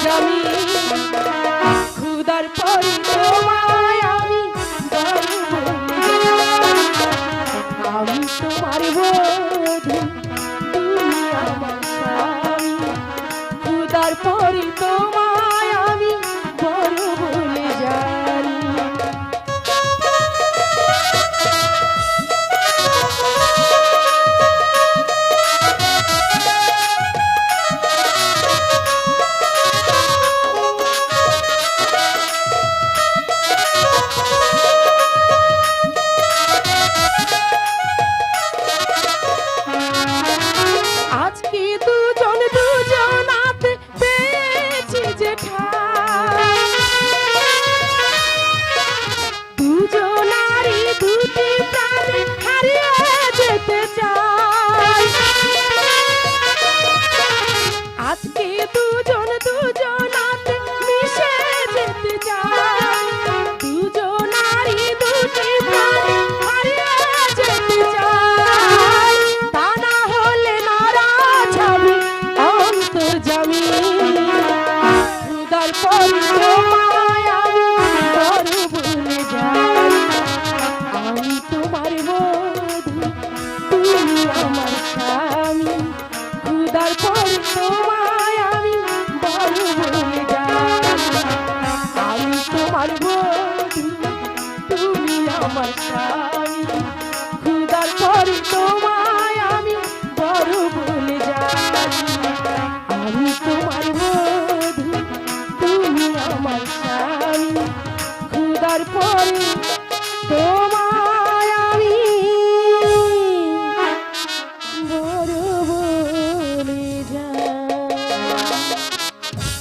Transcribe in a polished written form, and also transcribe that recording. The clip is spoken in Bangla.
জানি খুদার পরে তোমায় আমি বড় বলে জানি। আমি তোমার বধূ তুমি আমার স্বামী খুদার পরে তোমায় আমি বড় বলে জানি। আজকে দুজন দুজনাতে পেয়েছি যে ঠাই দুজনারই দুটি প্রাণ হারিয়ে যেতে চাই। আজকে দুজন দুজনাতে মিশে যেতে চাই দুজনারই দুটি প্রাণ হারিয়ে যেতে চাই। তা না হলে নারাজ হবে অন্তর্যামী খুদার পরে তোমায় আমি বড় বলে যাই। আমি তোমার বধূ তুমি আমার স্বামী খুদার পরে তোমায় আমি বড় বলে যাই। আমি তোমার বধূ তুমি আমার স্বামী খুদার পরে তোমায় আমি বড় বলে যাই। আমি তোমার বধূ তুমি আমার স্বামী খুদার পরে